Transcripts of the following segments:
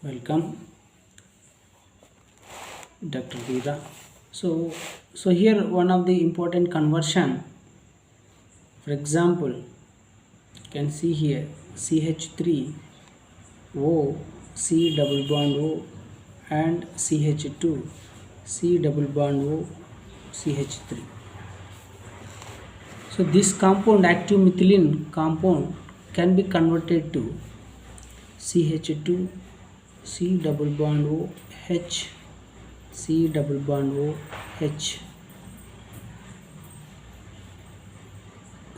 Welcome, Dr. Veera. So here one of the important conversion. For example, you can see here CH3 O C double bond O and CH2 C double bond O CH3. So this compound, active methylene compound, can be converted to CH2 C double bond O H C double bond O H.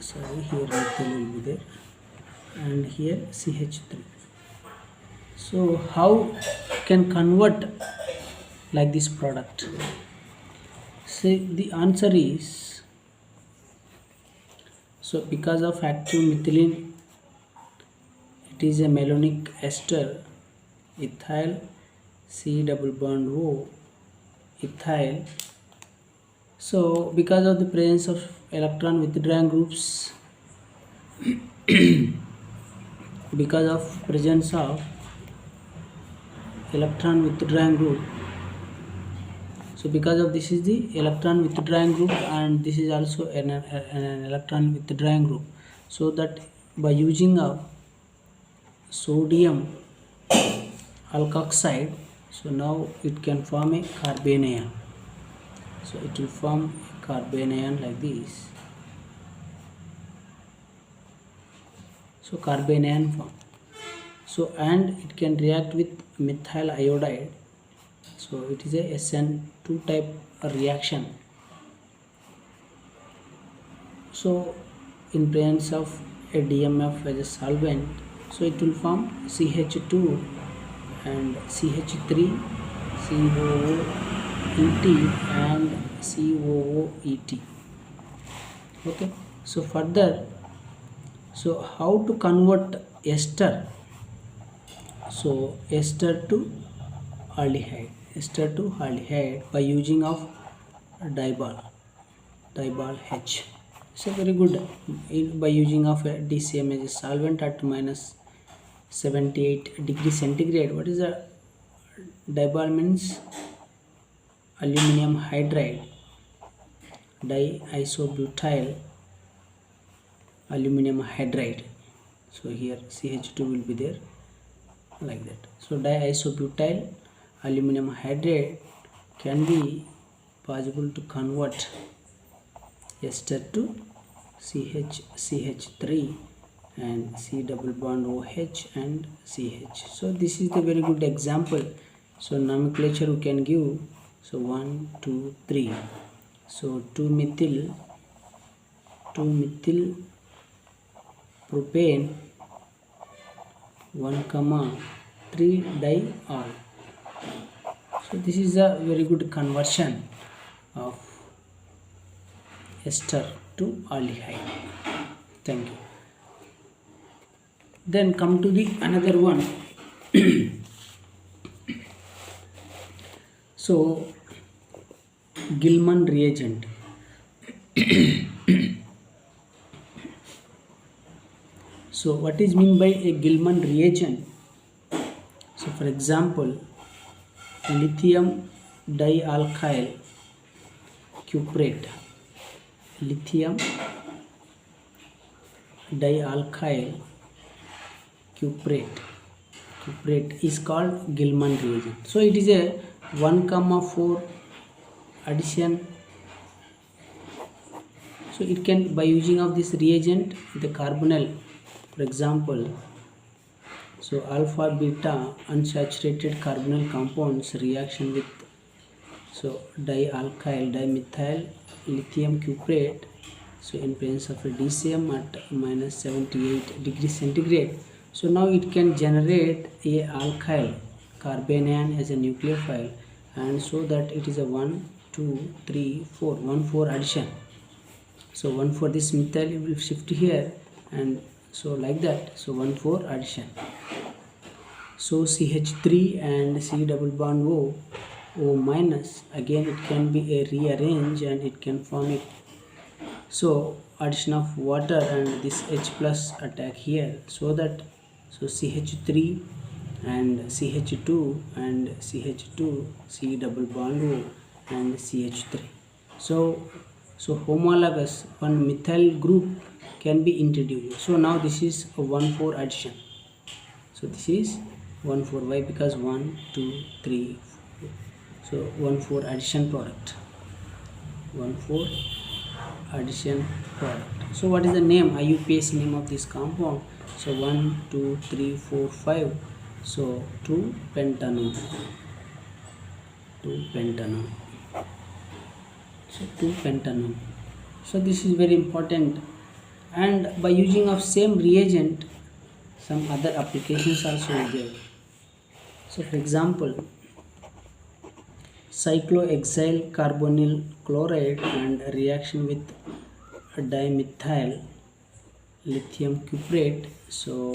Sorry, here methyl will be there, and here CH3. So how can convert like this product? So the answer is, so because of active methylene, it is a malonic ester, ethyl C double bond O ethyl. So because of the presence of electron withdrawing groups, because of presence of electron withdrawing group, so because of this is the electron withdrawing group and this is also an electron withdrawing group, so that by using of sodium alkoxide, so now it can form a carbanion. So it will form a carbanion like this. So carbanion form. So and it can react with methyl iodide. So it is a SN2 type reaction. So in presence of a DMF as a solvent, so it will form CH2 and CH3 COOET and COOET. Okay, so further, so how to convert ester? So ester to aldehyde by using of diol H. So very good by using of a DCM as a solvent at minus 78 degrees centigrade. What is a diol means? Aluminum hydride, diisobutyl aluminum hydride. So here CH2 will be there like that. So diisobutyl aluminum hydride can be possible to convert ester to CH3 and C double bond OH and CH. So this is the very good example. So nomenclature we can give. So 1 2 3. So 2 methyl propane 1,3 diol. So this is a very good conversion of ester to aldehyde. Thank you. Then come to the another one. So Gilman reagent. So what is mean by a Gilman reagent? So for example, lithium dialkyl cuprate, lithium dialkyl cuprate is called Gilman reagent. So it is a 1,4 addition. So it can, by using of this reagent, the carbonyl, for example, so alpha beta unsaturated carbonyl compounds reaction with so dialkyl dimethyl lithium cuprate, so in presence of a DCM at minus 78 degrees centigrade. So now it can generate a alkyl carbanion as a nucleophile, and so that it is a 1 2 3 4 1 4 addition. So 1 for this methyl will shift here, and so like that. So 1 4 addition. So CH3 and C double bond O minus, again it can be a rearrange and it can form it. So addition of water and this H plus attack here, so that so CH3 and CH2 and CH2, C double bond O and CH3. So homologous one methyl group can be introduced. So now this is a 1,4 addition. So this is 1,4. Why? Because 1 2 3 4. So 1,4 addition product. 1,4 addition product. So what is the name, IUPAC name of this compound? So 1 2 3 4 5. So 2 pentanone. 2 pentanone. So 2 pentanone. So this is very important, and by using of same reagent some other applications also is there. So for example, cyclohexyl carbonyl chloride and reaction with dimethyl lithium cuprate. So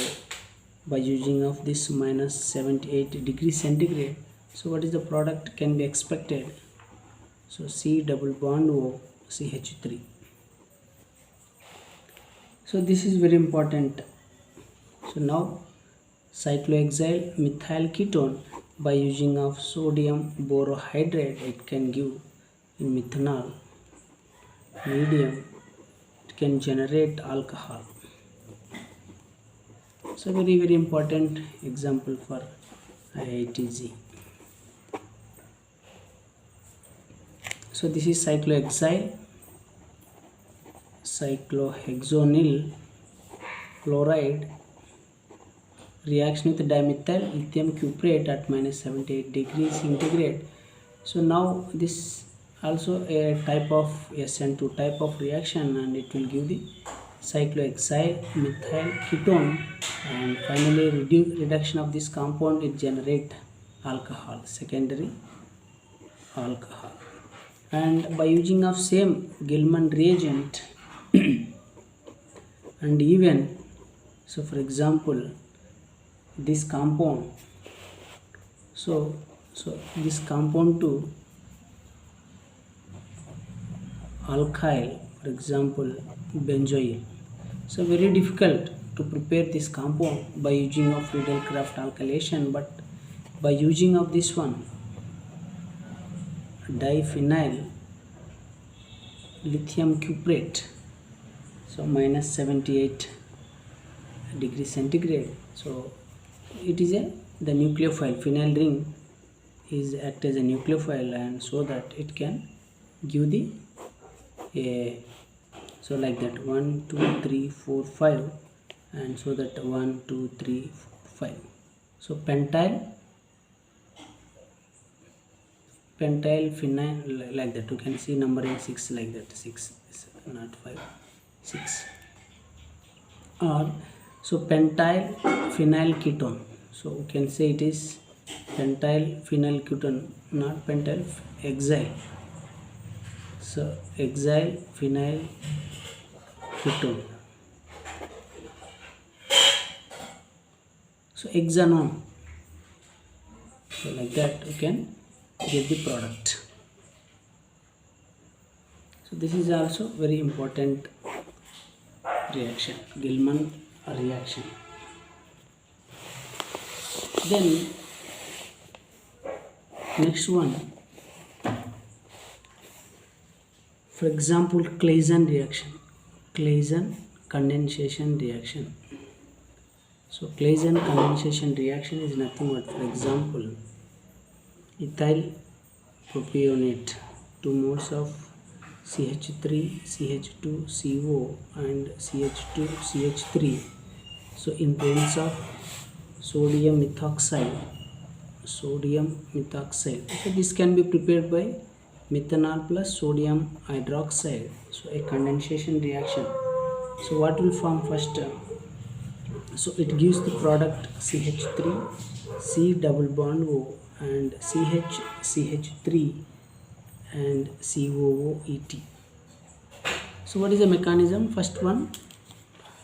by using of this minus 78 degrees centigrade, so what is the product can be expected? So C double bond O CH3. So this is very important. So now cyclohexyl methyl ketone, by using of sodium borohydride, it can give in methanol medium, it can generate alcohol. So very important example for IITG. So this is cyclohexonyl chloride reaction with dimethyl lithium cuprate at minus 78 degrees centigrade. So now this also a type of SN2 type of reaction, and it will give the cyclohexyl methyl ketone, and finally reduction of this compound, it generate alcohol, secondary alcohol. And by using of same Gilman reagent and even, so for example this compound, so this compound to alkyl, for example benzoyl. So very difficult to prepare this compound by using of Friedel-Crafts alkylation, but by using of this one diphenyl lithium cuprate, so minus 78 degrees centigrade. So it is the nucleophile, phenyl ring is act as a nucleophile, and so that it can give the so like that 1 2 3 4 5, and so that 1 2 3 4 5. So pentyl phenyl like that, you can see numbering 6 like that, 6 not 5 6, or so pentyl phenyl ketone. So we can say it is pentyl phenyl ketone, not pentyl hexyl. So hexyl phenyl ketone. So hexanone. So like that we can get the product. So this is also very important reaction, Gilman reaction. Then next one, for example Claisen reaction, Claisen condensation reaction. So Claisen condensation reaction is nothing but, for example, ethyl propionate, 2 moles of CH3 CH2 CO and CH2 CH3. So in presence of sodium methoxide. So this can be prepared by methanol plus sodium hydroxide. So a condensation reaction. So what will form first? So it gives the product CH3 C double bond O and CH3 and COOET. So what is the mechanism? First one,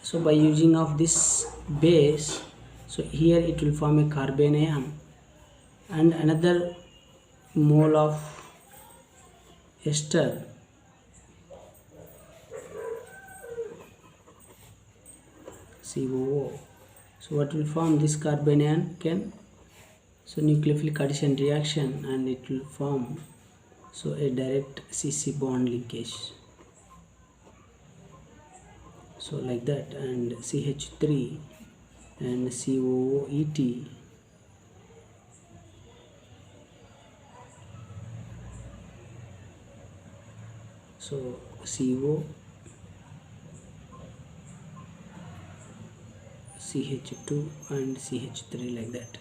so by using of this base, so here it will form a carbon ion, and another mole of ester COO. So what will form this carbon ion can So nucleophilic addition reaction, and it will form so a direct CC bond linkage, so like that. And CH3 and COOET, so CO, CH2 and CH3, like that.